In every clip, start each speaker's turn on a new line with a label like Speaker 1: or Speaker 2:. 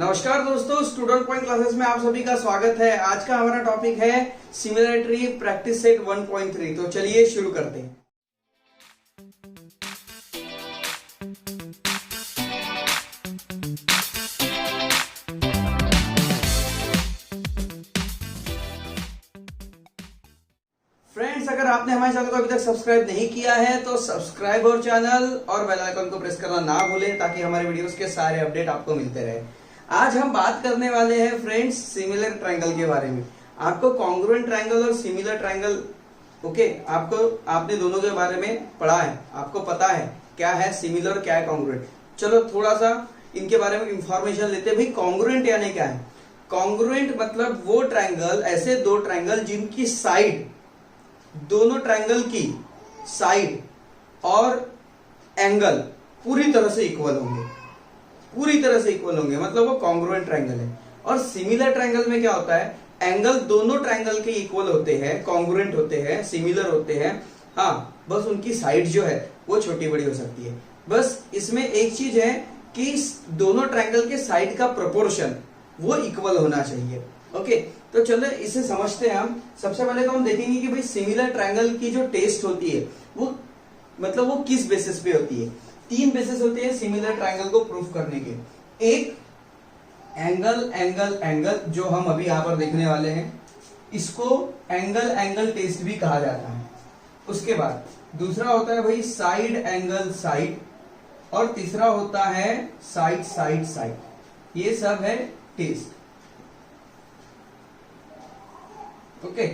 Speaker 1: नमस्कार दोस्तों, student point classes में आप सभी का स्वागत है। आज का हमारा टॉपिक है सिमिलरिटी प्रैक्टिस सेट 1.3। तो चलिए शुरू करते हैं। फ्रेंड्स, अगर आपने हमारे चैनल को अभी तक सब्सक्राइब नहीं किया है तो सब्सक्राइब और चैनल और बेल आइकन को प्रेस करना ना भूलें ताकि हमारे वीडियोस के सारे अपडेट आपको मिलते रहे। आज हम बात करने वाले हैं फ्रेंड्स सिमिलर ट्रायंगल के बारे में। आपको कॉन्ग्रुएंट ट्रायंगल और सिमिलर ट्रायंगल आपने दोनों के बारे में पढ़ा है, आपको पता है क्या है सिमिलर क्या है कॉन्ग्रुएंट। चलो थोड़ा सा इनके बारे में इंफॉर्मेशन लेते हैं। भाई कॉन्ग्रुएंट यानी क्या है? कॉन्ग्रुएंट मतलब वो ट्रायंगल, ऐसे दो ट्रायंगल जिनकी साइड, दोनों ट्रायंगल की साइड और एंगल पूरी तरह से इक्वल होंगे, पूरी तरह से इक्वल होंगे, मतलब वो कॉन्ग्रुएंट ट्रायंगल है। और सिमिलर ट्रायंगल में क्या होता है? एंगल दोनों ट्रायंगल के इक्वल होते हैं, कॉन्ग्रुएंट होते हैं, सिमिलर होते हैं। हाँ, बस उनकी साइड जो है वो छोटी बड़ी हो सकती है। बस इसमें एक चीज है कि दोनों ट्रायंगल के साइड का प्रोपोर्शन वो इक्वल होना चाहिए। ओके, तो चलो इसे समझते हैं हम। सबसे पहले तो हम देखेंगे कि भाई सिमिलर ट्रायंगल की जो टेस्ट होती है वो मतलब वो किस बेसिस पे होती है। तीन बेसिस होते हैं सिमिलर ट्रायंगल को प्रूफ करने के। एक एंगल एंगल एंगल, जो हम अभी यहां पर देखने वाले हैं, इसको एंगल एंगल टेस्ट भी कहा जाता है। उसके बाद दूसरा होता है भाई साइड एंगल साइड, और तीसरा होता है साइड साइड साइड। ये सब है टेस्ट। ओके,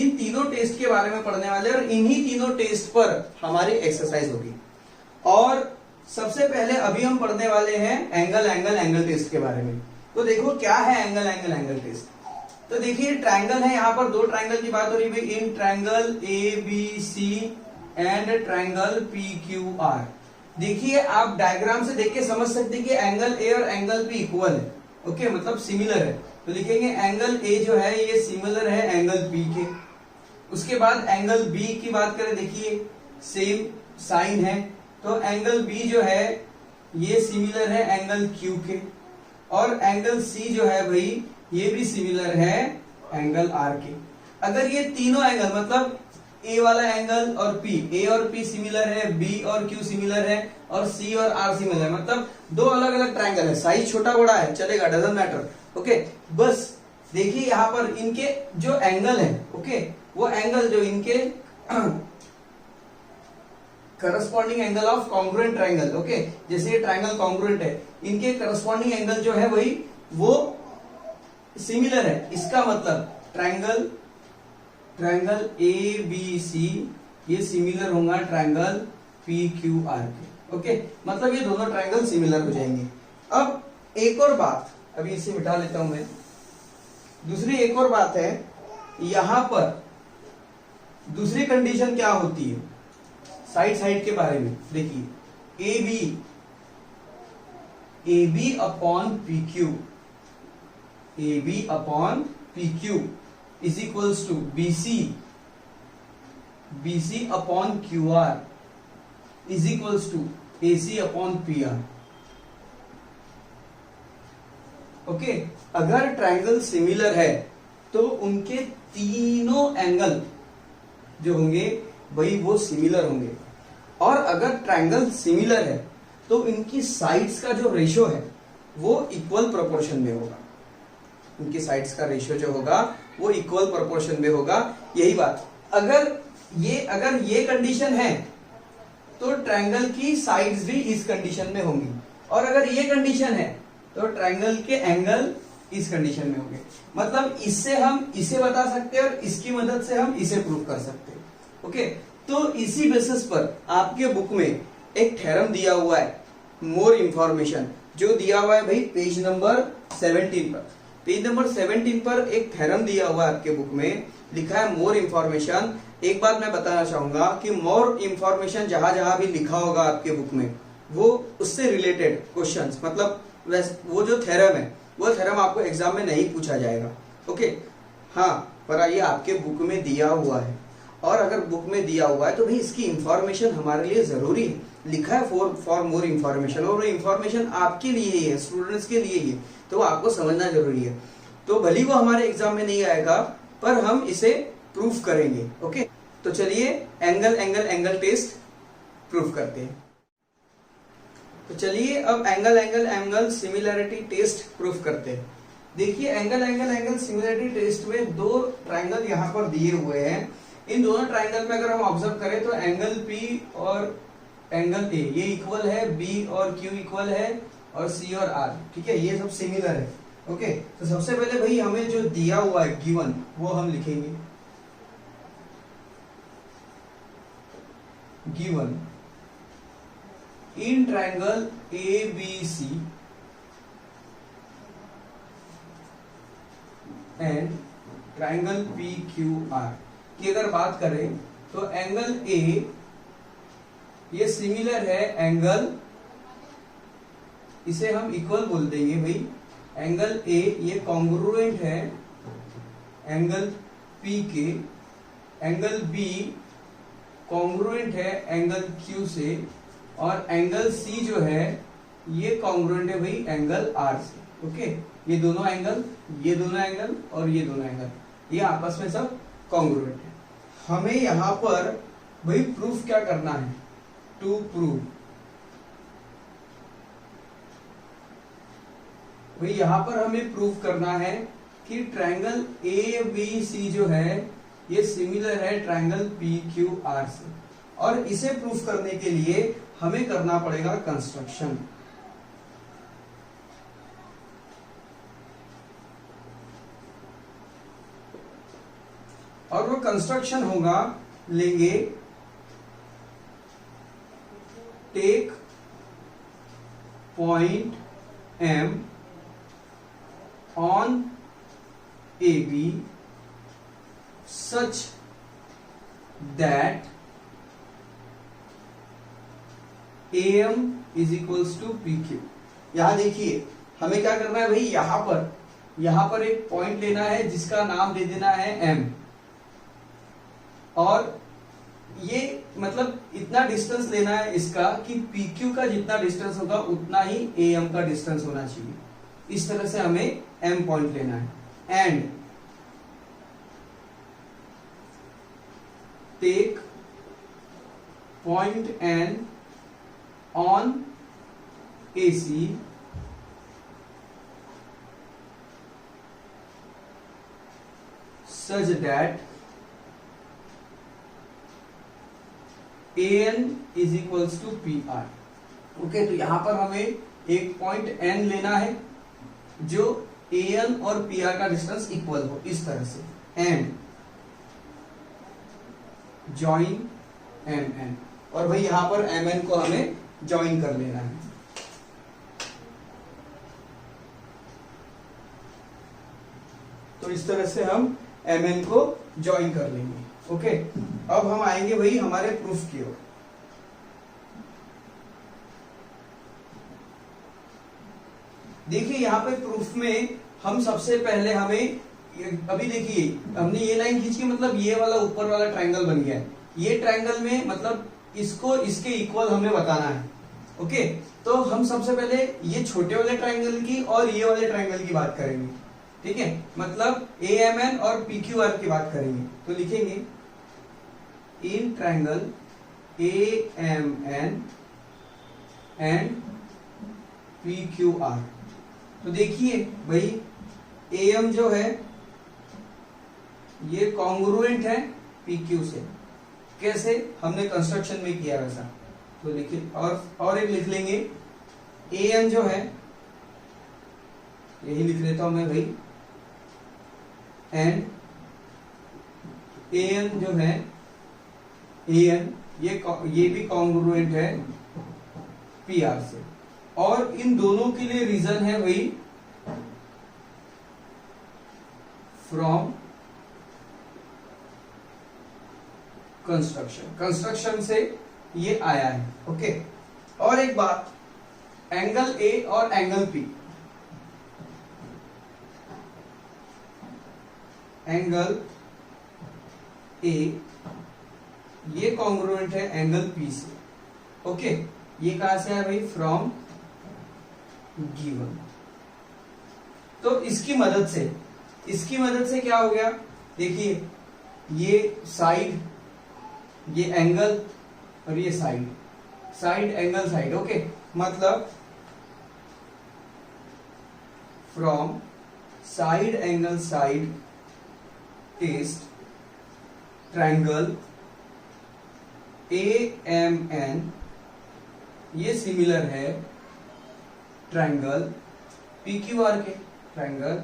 Speaker 1: इन तीनों टेस्ट के बारे में पढ़ने वाले और इन्हीं तीनों टेस्ट पर हमारी एक्सरसाइज होगी। और सबसे पहले अभी हम पढ़ने वाले हैं एंगल एंगल एंगल टेस्ट के बारे में। तो देखो क्या है एंगल एंगल एंगल टेस्ट। तो देखिए ट्रायंगल है, यहां पर दो ट्रायंगल की बात हो रही है। In triangle ABC and triangle PQR। देखिए आप डायग्राम से देख के समझ सकते हैं कि एंगल A और एंगल P इक्वल है। ओके, मतलब सिमिलर है। तो लिखेंगे एंगल A जो है ये सिमिलर है एंगल P के। उसके बाद एंगल B की बात करें, देखिए सेम साइन है, तो एंगल B जो है ये सिमिलर है एंगल Q के। और एंगल C जो है भाई ये भी सिमिलर है एंगल R के। अगर ये तीनों एंगल मतलब A वाला एंगल और A और P सिमिलर है, B और Q सिमिलर है, और C और R सिमिलर है, मतलब दो अलग अलग ट्रायंगल है, साइज छोटा बड़ा है, चलेगा, डजंट मैटर। ओके, बस देखिए यहां पर इनके जो एंगल है, ओके, वो एंगल जो इनके corresponding angle of congruent triangle. Okay, जैसे ये ट्रायंगल कॉन्ग्रुएंट है, इनके करस्पॉन्डिंग एंगल जो है वही वो सिमिलर है। इसका मतलब ट्रायंगल ABC ये सिमिलर होगा ट्रायंगल PQR के। ओके, मतलब ये दोनों ट्रायंगल सिमिलर हो जाएंगे। अब एक और बात, अभी इसे मिटा लेता हूं मैं। दूसरी एक और बात है, यहां पर दूसरी कंडीशन क्या होती है साइड साइड के बारे में। देखिए AB upon PQ is equals to BC upon QR is equals to AC upon PR। Okay, अगर ट्रायंगल सिमिलर है तो उनके तीनों एंगल जो होंगे वही वो सिमिलर होंगे। और अगर ट्रायंगल सिमिलर है तो इनकी साइड्स का जो रेशियो है वो इक्वल प्रोपोर्शन में होगा। इनकी साइड्स का रेशियो जो होगा वो इक्वल प्रोपोर्शन में होगा। यही बात, अगर ये कंडीशन है तो ट्रायंगल की साइड्स भी इस कंडीशन में होंगी, और अगर ये कंडीशन है तो ट्रायंगल के एंगल इस कंडीशन में होंगे। मतलब इससे हम इसे बता सकते हैं और इसकी मदद से हम इसे प्रूव कर सकते हैं। ओके, तो इसी बेसिस पर आपके बुक में एक थ्योरम दिया हुआ है, मोर इंफॉर्मेशन, जो दिया हुआ है भाई पेज नंबर 17 पर। पेज नंबर 17 पर एक थ्योरम दिया हुआ है आपके बुक में, लिखा है मोर इंफॉर्मेशन। एक बात मैं बताना चाहूंगा कि मोर इंफॉर्मेशन जहां जहां भी लिखा होगा आपके बुक में, वो उससे रिलेटेड क्वेश्चंस, मतलब वो जो थ्योरम है वो थ्योरम आपको एग्जाम में नहीं पूछा जाएगा। ओके, हाँ, पर ये आपके बुक में दिया हुआ है, और अगर बुक में दिया हुआ है तो भाई इसकी इंफॉर्मेशन हमारे लिए जरूरी है। लिखा है फॉर मोर इंफॉर्मेशन, और वो इंफॉर्मेशन आपके लिए ही है, स्टूडेंट्स के लिए ही है, तो आपको समझना जरूरी है। तो भले वो हमारे एग्जाम में नहीं आएगा, पर हम इसे प्रूफ करेंगे। ओके, तो चलिए angle angle angle test proof करते हैं। तो चलिए अब angle angle angle similarity test proof करते हैं। देखिए angle angle angle similarity test में दो ट्राइंगल यहाँ पर दिए हुए हैं। इन दोनों ट्राइंगल में अगर हम ऑब्जर्व करें तो एंगल P और एंगल A ये इक्वल है, B और Q इक्वल है, और C और R, ठीक है, ये सब सिमिलर है। ओके, तो सबसे पहले भाई हमें जो दिया हुआ है गिवन, वो हम लिखेंगे। Given in triangle ABC and triangle PQR की अगर बात करें तो एंगल A ये सिमिलर है एंगल, इसे हम इक्वल बोल देंगे भाई, एंगल A ये कॉन्ग्रुएंट है एंगल P के, एंगल B कॉन्ग्रुएंट है एंगल Q से, और एंगल C जो है ये कॉन्ग्रुएंट है भाई एंगल R से। ओके, ये दोनों एंगल, ये दोनों एंगल और ये दोनों एंगल, ये आपस में सब कॉन्ग्रुएंट है। हमें यहां पर भाई प्रूफ क्या करना है, टू प्रूव, भाई यहां पर हमें प्रूफ करना है कि ट्राइंगल ABC जो है ये सिमिलर है ट्राइंगल PQR से, और इसे प्रूफ करने के लिए हमें करना पड़ेगा कंस्ट्रक्शन। और वो कंस्ट्रक्शन होगा, लेंगे take point M on AB such that AM is equals to PQ। यहां देखिए हमें क्या करना है भाई, यहां पर एक पॉइंट लेना है जिसका नाम दे देना है M, और ये मतलब इतना डिस्टेंस लेना है इसका कि PQ का जितना डिस्टेंस होगा उतना ही AM का डिस्टेंस होना चाहिए। इस तरह से हमें M पॉइंट लेना है। And take point N on AC such that AN is equals to PR। Okay, तो यहां पर हमें एक पॉइंट N लेना है जो AN और PR का डिस्टेंस इक्वल हो, इस तरह से। एंड जॉइन MN, और भाई यहां पर MN को हमें ज्वाइन कर लेना है। तो इस तरह से हम MN को ज्वाइन कर लेंगे। ओके, अब हम आएंगे भाई हमारे प्रूफ की ओर। देखिए यहां पे प्रूफ में हम सबसे पहले हमें, अभी देखिए हमने ये लाइन खींची, मतलब ये वाला ऊपर वाला ट्रायंगल बन गया है। ये ट्रायंगल में मतलब इसको इसके इक्वल हमें बताना है। ओके, तो हम सबसे पहले ये छोटे वाले ट्रायंगल की और ये वाले ट्रायंगल की बात करेंगे, ठीक है, मतलब AMN और PQR की बात करेंगे। तो लिखेंगे in triangle AMN and PQR। तो देखिए भाई AM जो है ये कॉन्ग्रुएंट है PQ से, कैसे हमने कंस्ट्रक्शन में किया वैसा। तो लिखिए, और एक लिख लेंगे AN जो है, यही लिख लेता हूं मैं भाई, एंड AN जो है, AN ये भी कॉन्ग्रुएंट है PR से, और इन दोनों के लिए रीजन है वही फ्रॉम कंस्ट्रक्शन से ये आया है। ओके, और एक बात, एंगल A और एंगल P, एंगल A ये कॉन्ग्रुएंट है एंगल P से। ओके, ये कहां से आया भाई, फ्रॉम गिवन। तो इसकी मदद से क्या हो गया, देखिए ये साइड, ये एंगल और ये साइड एंगल साइड, ओके। मतलब from side angle side test triangle AMN ये सिमिलर है ट्रायंगल PQR के, ट्रायंगल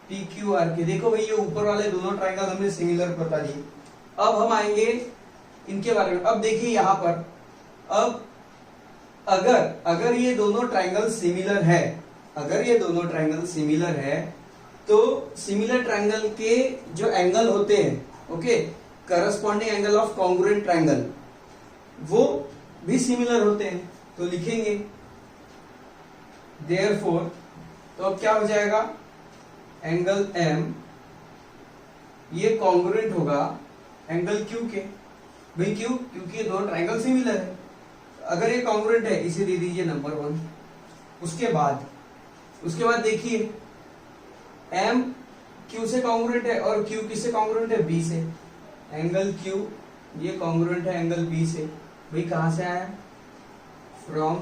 Speaker 1: PQR के। देखो भाई ये ऊपर वाले दोनों ट्रायंगल हमने सिमिलर बता दिए। अब हम आएंगे इनके बारे में। अब देखिए यहां पर, अब अगर ये दोनों ट्रायंगल सिमिलर है, तो सिमिलर ट्रायंगल के जो एंगल होते हैं, okay, corresponding angle of congruent triangle, वो भी सिमिलर होते हैं। तो लिखेंगे देयरफॉर, तो अब क्या हो जाएगा, एंगल M ये कॉन्ग्रुएंट होगा एंगल Q के। भाई क्यों, क्योंकि ये दोनों ट्रायंगल सिमिलर है। अगर ये कॉन्ग्रुएंट है, इसे दे दीजिए नंबर 1। उसके बाद देखिए M Q से कॉन्ग्रुएंट है और Q किससे कॉन्ग्रुएंट है, B से। एंगल Q ये कॉन्ग्रुएंट है एंगल B से। भाई कहां से आया, फ्रॉम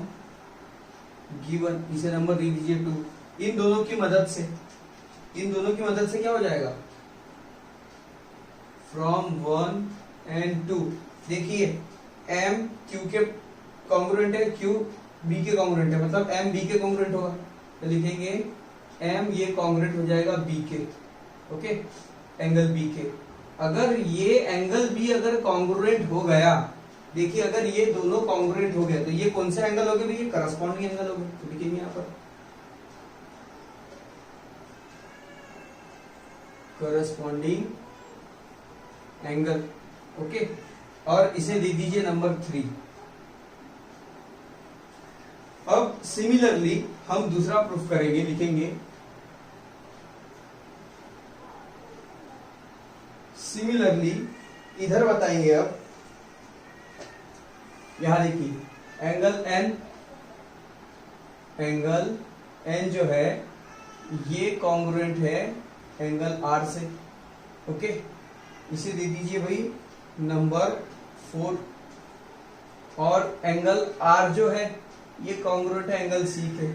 Speaker 1: गिवन, इसे नंबर दे दीजिए 2। इन दोनों की मदद से क्या हो जाएगा, फ्रॉम 1 and 2। देखिए M Q के कॉन्ग्रुएंट है, Q B के कॉन्ग्रुएंट है, मतलब M B के कॉन्ग्रुएंट होगा। तो लिखेंगे M ये कॉन्ग्रुएंट हो जाएगा B के, ओके, एंगल B के। अगर ये एंगल B अगर कॉन्ग्रुएंट हो गया, देखिए अगर ये दोनों कॉन्ग्रुएंट हो गए, तो ये कौन सा एंगल हो गया, ये करस्पॉन्डिंग एंगल हो गया। तो लिखेंगे यहाँ पर करस्पॉन्डिंग एंगल, ओके, और इसे दे दीजिए नंबर 3। अब सिमिलरली हम दूसरा प्रूफ करेंगे, लिखेंगे सिमिलरली, इधर बताएंगे। अब यहां देखिए एंगल N जो है ये कॉन्ग्रुएंट है एंगल R से, ओके, इसे दे दीजिए भाई नंबर 4। और एंगल R जो है ये कॉन्ग्रुएंट है एंगल C के,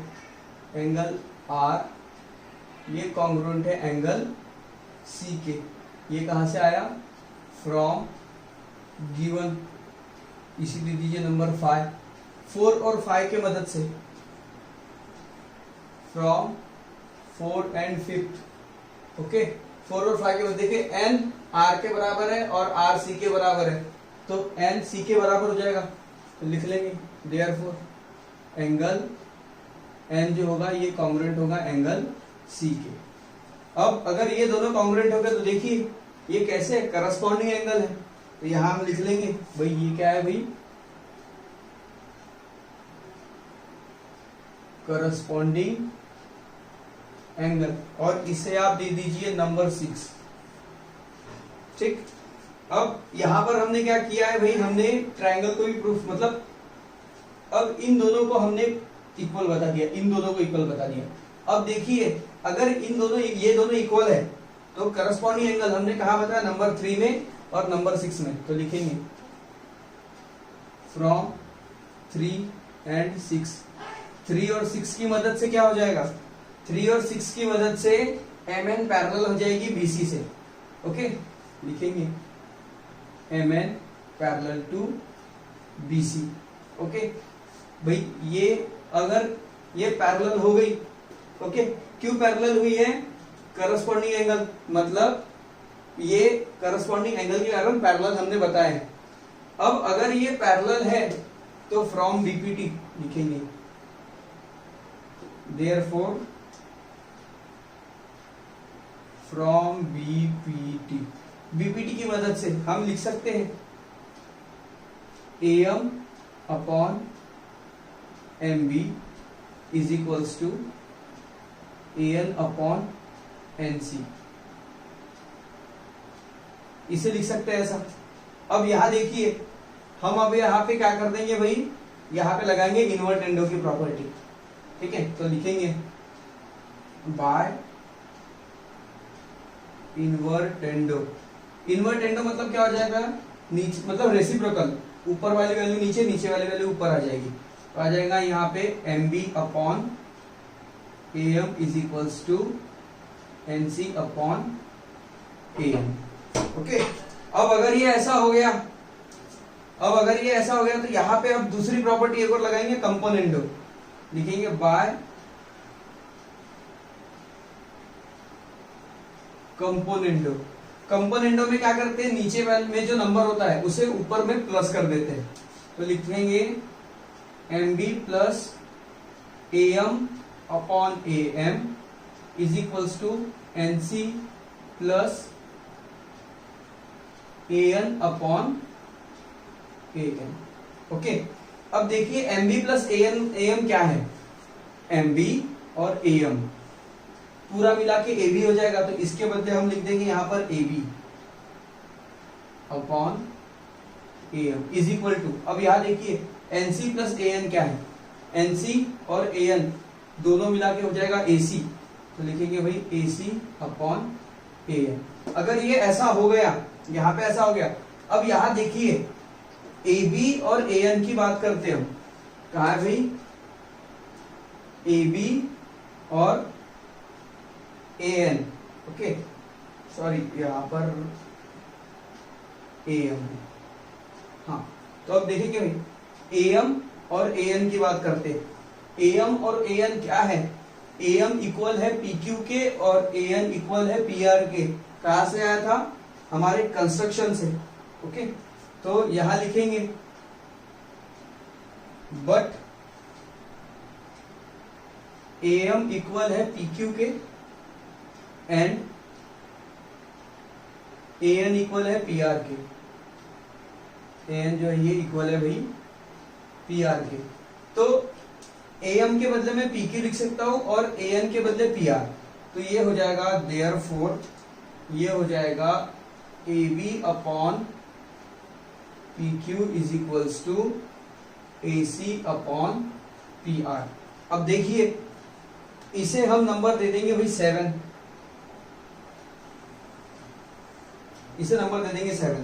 Speaker 1: एंगल R ये कॉन्ग्रुएंट है एंगल C के। ये कहां से आया, फ्रॉम गिवन, इसी दे दीजिए नंबर 5। 4 और 5 के मदद से, फ्रॉम 4 and 5, ओके, 4 और 5 के मदद। देखिए N R के बराबर है और R C के बराबर है, तो N C के बराबर हो जाएगा। तो लिख लेंगे देयरफॉर एंगल N जो होगा ये कॉन्ग्रुएंट होगा एंगल C के। अब अगर ये दोनों कॉन्ग्रुएंट हो गए, तो देखिए ये कैसे करस्पॉन्डिंग एंगल है। तो यहां हम लिख लेंगे भाई ये क्या है, भाई करस्पॉन्डिंग एंगल, और इसे आप दे दीजिए नंबर 6, ठीक। अब यहां पर हमने क्या किया है भाई, हमने ट्रायंगल को भी प्रूफ, मतलब अब इन दोनों को हमने इक्वल बता दिया, इन दोनों को इक्वल बता दिया। अब देखिए अगर ये दोनों इक्वल है, तो करस्पॉन्डिंग एंगल हमने कहा बताया, नंबर 3 में और नंबर 6 में। तो लिखेंगे फ्रॉम 3 and 6। 3 और 6 की मदद से क्या हो जाएगा, 3 और 6 की मदद से MN पैरेलल हो जाएगी BC से, ओके, लिखेंगे MN parallel to BC, okay. भाई ये अगर ये पैरेलल हो गई, ओके, क्यों पैरेलल हुई है, करस्पॉन्डिंग एंगल, मतलब ये करस्पॉन्डिंग एंगल के कारण पैरेलल हमने बताया है। अब अगर ये पैरेलल है तो फ्रॉम BPT लिखेंगे, देयरफॉर फ्रॉम BPT की मदद से हम लिख सकते हैं AM upon MB is equals to AN upon NC, इसे लिख सकते हैं ऐसा। अब यहां देखिए हम अब यहाँ पे क्या कर देंगे भाई, यहाँ पे लगाएंगे इन्वर्टेंडो की प्रॉपर्टी, ठीक है। तो लिखेंगे बाय इन्वर्टेंडो। इन्वर्टेंडो मतलब क्या हो जाएगा, नीचे मतलब रेसिप्रोकल, ऊपर वाली वैल्यू नीचे, नीचे वाली वैल्यू ऊपर आ जाएगी। तो आ जाएगा यहाँ पे mb upon am is equals to nc upon am। Okay, अब अगर ये ऐसा हो गया, तो यहाँ पे अब दूसरी प्रॉपर्टी एक और लगाएंगे, कंपोनेंडो। लिखेंगे बाय कंपोनेंडो। कंपोनेंडो में क्या करते हैं, नीचे में जो नंबर होता है उसे ऊपर में प्लस कर देते हैं। तो लिखेंगे mb plus am upon am is equals to nc plus an upon am। Okay, अब देखिए mb प्लस am क्या है, mb और am पूरा मिला के ab हो जाएगा। तो इसके बदले हम लिख देंगे यहाँ पर ab upon am is equal to, अब यहाँ देखिए nc प्लस an क्या है, nc और an दोनों मिला के हो जाएगा ac। तो लिखेंगे भाई ac अपॉन am। अगर ये ऐसा हो गया, यहाँ पे ऐसा हो गया, अब यहाँ देखिए ab और an की बात करते हैं हम, कहा है भाई ab और an। ओके सॉरी, यहाँ पर am, हाँ। तो अब देखेंगे भाई am और an की बात करते हैं। am और an क्या है, am इक्वल है pq के और an इक्वल है pr के। कहा से आया था, हमारे कंस्ट्रक्शन से। ओके, तो यहां लिखेंगे बट am इक्वल है pq के एंड an इक्वल है pr के। an जो है ये इक्वल है भाई pr के। तो am के बदले में pq लिख सकता हूं और an के बदले pr। तो ये हो जाएगा देयरफॉर, ये हो जाएगा ab upon pq is equals to ac upon pr। अब देखिए इसे हम नंबर दे देंगे भाई 7, इसे नंबर दे देंगे 7।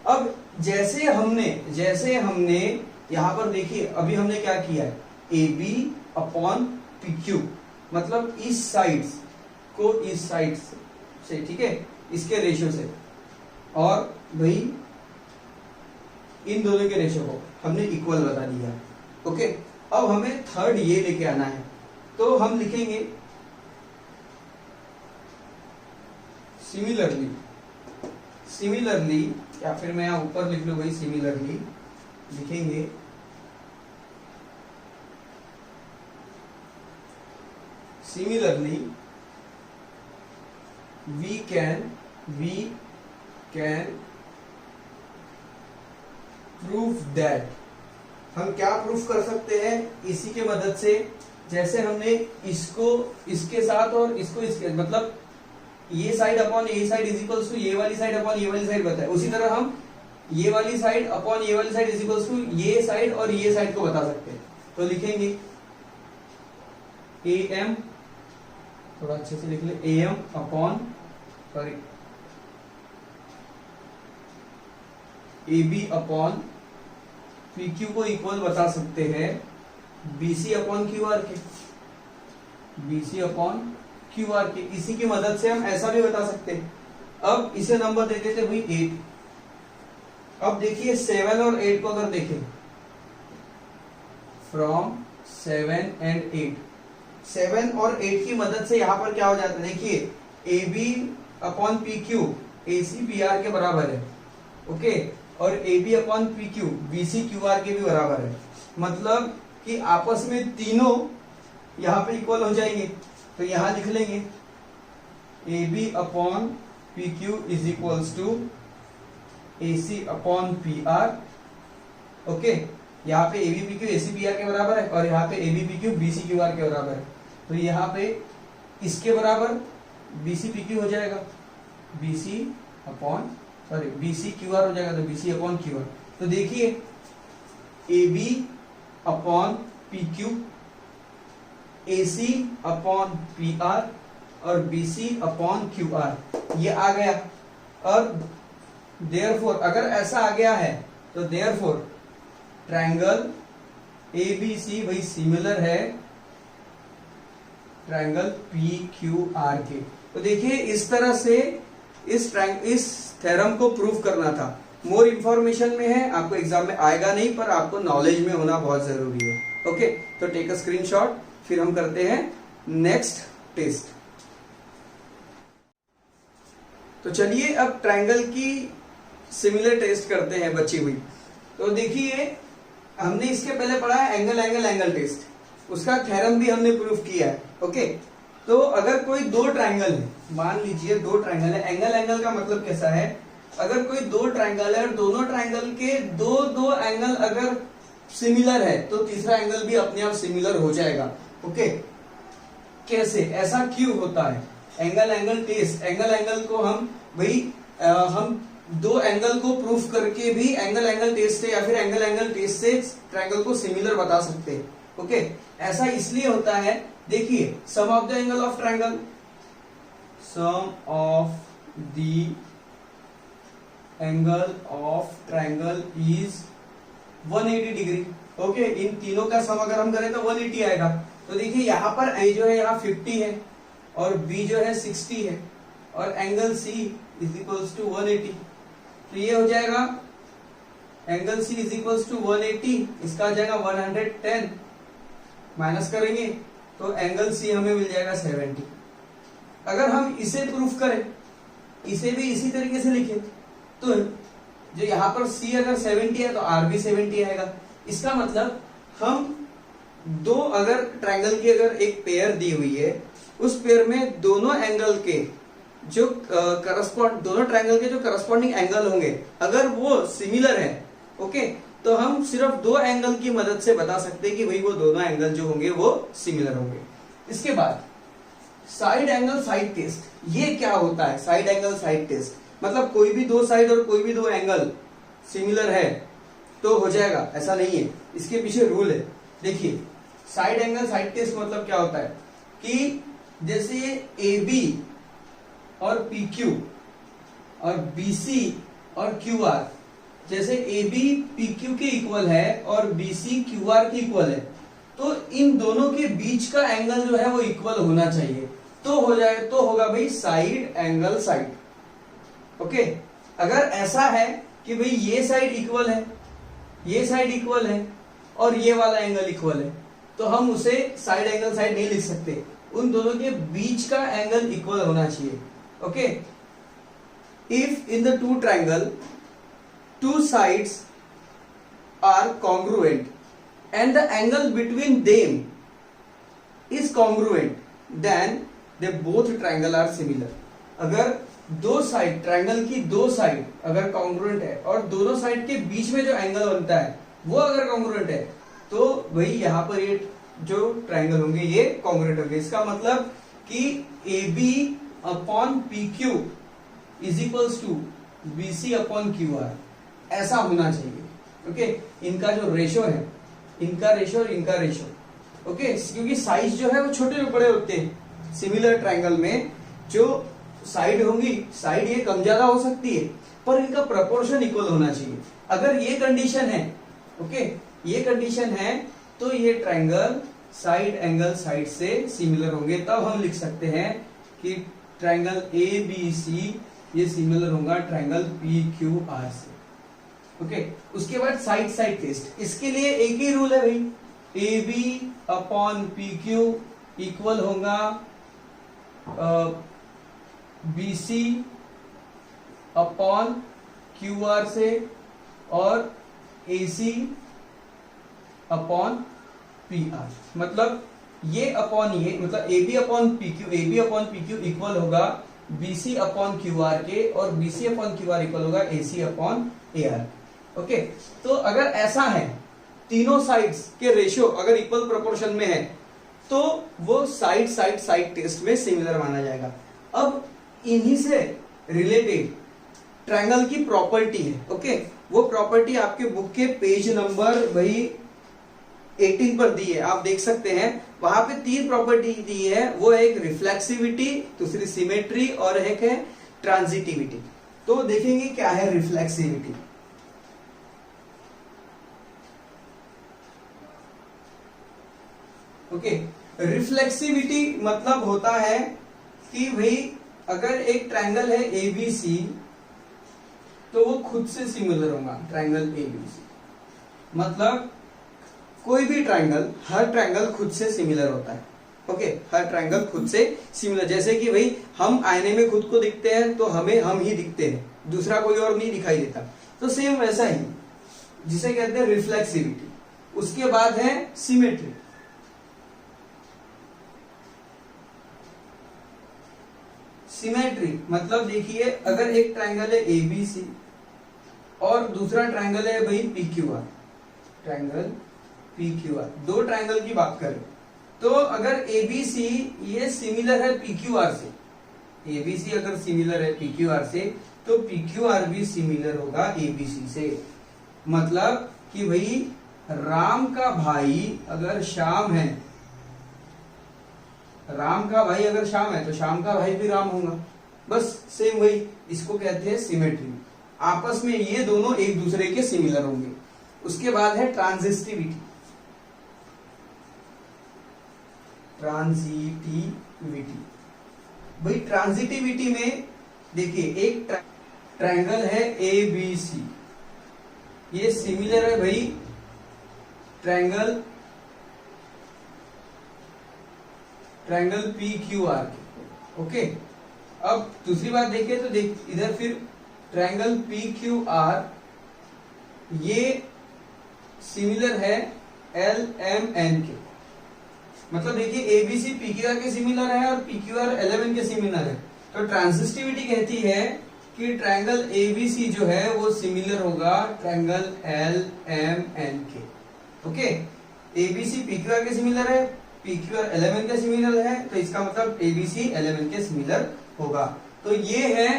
Speaker 1: अब जैसे हमने यहां पर देखिए, अभी हमने क्या किया है, ab अपॉन pq, मतलब इस साइड को इस साइड से, ठीक है, इसके रेशियो से, और भाई इन दोनों के रेशियो को हमने इक्वल बता दिया। ओके, अब हमें थर्ड ये लेके आना है। तो हम लिखेंगे सिमिलरली, या फिर मैं यहां ऊपर लिख लूं भाई सिमिलरली, लिखेंगे similarly we can prove that। हम क्या प्रूफ कर सकते हैं इसी के मदद से, जैसे हमने इसको इसके साथ और इसको इसके, मतलब ये साइड अपॉन ये साइड इज इक्वल्स टू ये वाली साइड अपॉन ये वाली साइड बताया, उसी तरह हम ये वाली साइड अपॉन ये वाली साइड इज इक्वल्स टू ये साइड और ये साइड को बता सकते हैं। तो लिखेंगे am, थोड़ा अच्छे से लिख ले, am upon sorry ab upon pq को इक्वल बता सकते हैं bc अपॉन qr के, bc अपॉन qr के। इसी की मदद से हम ऐसा भी बता सकते हैं। अब इसे नंबर दे देते भाई 8। अब देखिए 7 और 8 को अगर देखें, फ्रॉम 7 एंड 8, 7 और 8 की मदद से यहां पर क्या हो जाता है, देखिए ab upon pq ac pr के बराबर है। ओके, और ab upon pq bc qr के भी बराबर है, मतलब कि आपस में तीनों यहां पे इक्वल हो जाएंगे। तो यहां लिख लेंगे ab upon pq is equals to ac upon pr। Okay, यहाँ पे ab pq ac pr के बराबर है और यहाँ पे ab pq bc qr के बराबर है। तो यहाँ पे इसके बराबर bc pq हो जाएगा, bc upon sorry bc qr हो जाएगा, तो bc अपॉन qr। तो देखिए ab upon P Q, AC upon PR और BC अपॉन QR, ये आ गया। और देयरफॉर अगर ऐसा आ गया है तो देयरफॉर ट्रायंगल ABC वही सिमिलर है ट्रायंगल PQR के। तो देखिए इस तरह से इस थ्योरम को प्रूव करना था। मोर इंफॉर्मेशन में है, आपको एग्जाम में आएगा नहीं, पर आपको नॉलेज में होना बहुत जरूरी है। ओके, तो टेक अ स्क्रीनशॉट, फिर हम करते हैं नेक्स्ट टेस्ट। तो चलिए अब ट्रायंगल की सिमिलर टेस्ट करते हैं बची हुई। तो देखिए हमने इसके पहले पढ़ा है एंगल एंगल एंगल टेस्ट, उसका थ्योरम भी हमने प्रूव किया है। ओके, तो अगर कोई दो ट्रायंगल है, मान लीजिए दो ट्रायंगल है, एंगल एंगल का मतलब कैसा है, अगर कोई दो ट्रायंगल है और दोनों ट्रायंगल के दो दो एंगल अगर सिमिलर है तो तीसरा एंगल भी अपने आप सिमिलर हो जाएगा। ओके, कैसे, ऐसा क्यों होता है? Angle angle test, angle angle को हम हम दो एंगल को प्रूफ करके भी एंगल एंगल टेस्ट से या फिर एंगल एंगल टेस्ट से ट्रायंगल को सिमिलर बता सकते हैं। ओके, ऐसा इसलिए होता है, देखिए sum of the angle of triangle, sum of the angle of triangle is 180 degree. Okay, इन तीनों का सम अगर हम करें तो 180 आएगा। तो देखिए यहाँ पर A जो है यहाँ 50 है और B जो है 60 है और angle C is equals to 180। तो ये हो जाएगा angle C is equals to 180, इसका आ जाएगा 110, माइनस करेंगे तो एंगल C हमें मिल जाएगा 70। अगर हम इसे प्रूफ करें, इसे भी इसी तरीके से लिखें, तो जो यहाँ पर C अगर 70 है तो R भी 70 आएगा। इसका मतलब हम दो, अगर ट्रायंगल की अगर एक पेयर दी हुई है, उस पेयर में दोनों एंगल के जो दोनों ट्रायंगल के जो करस्पॉन्डिंग एंगल होंगे अगर वो सिमिलर है, ओके, तो हम सिर्फ दो एंगल की मदद से बता सकते हैं कि भाई वो दोनों एंगल जो होंगे वो सिमिलर होंगे। इसके बाद साइड एंगल साइड टेस्ट, ये क्या होता है? साइड एंगल साइड टेस्ट मतलब कोई भी दो साइड और कोई भी दो एंगल सिमिलर है तो हो जाएगा, ऐसा नहीं है, इसके पीछे रूल है। देखिए साइड एंगल साइड टेस्ट मतलब क्या होता है कि जैसे AB और PQ और BC और QR, जैसे AB PQ के इक्वल है और BC QR के इक्वल है, तो इन दोनों के बीच का एंगल जो है वो इक्वल होना चाहिए, तो हो जाए, तो होगा भाई साइड एंगल साइड। ओके, अगर ऐसा है कि भाई ये साइड इक्वल है, ये साइड इक्वल है और ये वाला एंगल इक्वल है, तो हम उसे साइड एंगल साइड नहीं लिख सकते, उन दोनों के बीच का एंगल इक्वल होना चाहिए। Okay, if in the two triangle two sides are congruent and the angle between them is congruent, then they both triangle are similar। अगर दो साइड, ट्रायंगल की दो साइड अगर कॉन्ग्रुएंट है और दोनों साइड के बीच में जो एंगल बनता है वो अगर कॉन्ग्रुएंट है, तो वही यहाँ पर ये जो ट्रायंगल होंगे ये कॉन्ग्रुएंट होंगे। इसका मतलब कि AB upon PQ is equals to BC upon QR, ऐसा होना चाहिए। ओके, इनका जो रेशो है, इनका रेशो और इनका रेशो, ओके, क्योंकि साइज जो है वो छोटे बड़े होते हैं। सिमिलर ट्रायंगल में जो साइड होंगी, साइड ये कम ज्यादा हो सकती है, पर इनका प्रपोर्शन इक्वल होना चाहिए। अगर ये कंडीशन है, ओके, ये कंडीशन है, तो ये ट्रायंगल साइड एंगल साइड से सिमिलर होंगे, तब हम लिख सकते हैं कि ट्रायंगल ABC ये सिमिलर होगा ट्रायंगल PQR से। ओके, उसके बाद साइड साइड टेस्ट, इसके लिए एक ही रूल है भाई, AB अपॉन PQ इक्वल होगा BC अपॉन QR से और AC अपॉन PR। मतलब ये अपॉन ये, मतलब AB अपॉन PQ इक्वल होगा BC अपॉन QR के और BC अपॉन QR इक्वल होगा AC अपॉन AR। ओके, तो अगर ऐसा है, तीनों साइड्स के रेशियो अगर इक्वल प्रोपोर्शन में है, तो वो साइड साइड साइड टेस्ट में सिमिलर माना जाएगा। अब इन्हीं से रिलेटेड ट्रायंगल की प्रॉपर्टी है। ओके, वो प्रॉपर्टी आपके बुक के पेज नंबर भाई 18 पर दी है, आप देख सकते हैं वहां पे 3 प्रॉपर्टी दी है। वो एक रिफ्लेक्सिविटी, दूसरी सिमेट्री और एक है ट्रांजिटिविटी। तो देखेंगे क्या है रिफ्लेक्सिविटी। ओके, रिफ्लेक्सिविटी मतलब होता है कि भाई अगर एक ट्रायंगल है एबीसी तो वो खुद से सिमिलर होगा। ट्रायंगल एबीसी मतलब कोई भी ट्रायंगल, हर ट्रायंगल खुद से सिमिलर होता है। ओके, हर ट्रायंगल खुद से सिमिलर, जैसे कि भाई हम आईने में खुद को दिखते हैं तो हमें हम ही दिखते हैं, दूसरा कोई और नहीं दिखाई देता। तो सेम वैसा ही जिसे कहते हैं रिफ्लेक्सिविटी। उसके बाद है सिमेट्री। सिमेट्री मतलब देखिए अगर एक ट्रायंगल है एबीसी और दूसरा ट्रायंगल है भाई पीक्यूआर, ट्रायंगल पीक्यूआर, दो ट्रायंगल की बात करें तो अगर एबीसी ये सिमिलर है पीक्यूआर से, एबीसी अगर सिमिलर है पीक्यूआर से तो पीक्यूआर भी सिमिलर होगा एबीसी से। मतलब कि भाई राम का भाई अगर श्याम है, राम का भाई अगर श्याम है तो श्याम का भाई भी राम होगा। बस सेम वही, इसको कहते हैं सिमेट्री। आपस में ये दोनों एक दूसरे के सिमिलर होंगे। उसके बाद है ट्रांजिटिविटी। ट्रांजिटिविटी भाई ट्रांजिटिविटी में देखिए एक ट्रायंगल है ए बी सी, ये सिमिलर है भाई ट्रायंगल पी क्यू आर के। ओके, अब दूसरी बात देखिए तो इधर फिर ट्रायंगल पी क्यू आर ये सिमिलर है एल एम एन के। मतलब देखिए एबीसी पी क्यू आर के सिमिलर है और P Q R L M N के सिमिलर है। तो ट्रांजिटिविटी कहती है कि ट्रायंगल एबीसी जो है वो सिमिलर होगा ट्रायंगल एल एम एन के। Okay, ABC P Q R के सिमिलर है, P Q R L M N के सिमिलर है, तो इसका मतलब एबीसी एल एम एन के सिमिलर होगा। तो ये है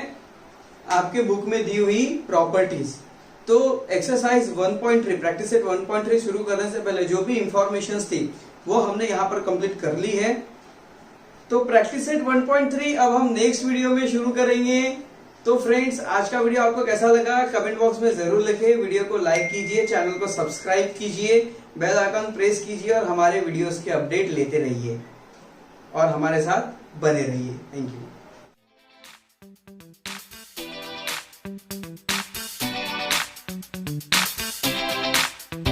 Speaker 1: आपके बुक में दी हुई प्रॉपर्टीज। तो एक्सरसाइज 1.3 प्रैक्टिस सेट 1.3 शुरू करने से पहले जो भी इंफॉर्मेशन थी वो हमने यहाँ पर कंप्लीट कर ली है। तो प्रैक्टिस सेट 1.3 अब हम नेक्स्ट वीडियो में शुरू करेंगे। तो फ्रेंड्स, आज का वीडियो आपको कैसा लगा कमेंट बॉक्स में जरूर लिखिए। वीडियो को लाइक कीजिए, चैनल को सब्सक्राइब कीजिए, बेल आइकन प्रेस कीजिए और हमारे वीडियोस के अपडेट लेते रहिए और हमारे साथ बने रहिए। Thank you.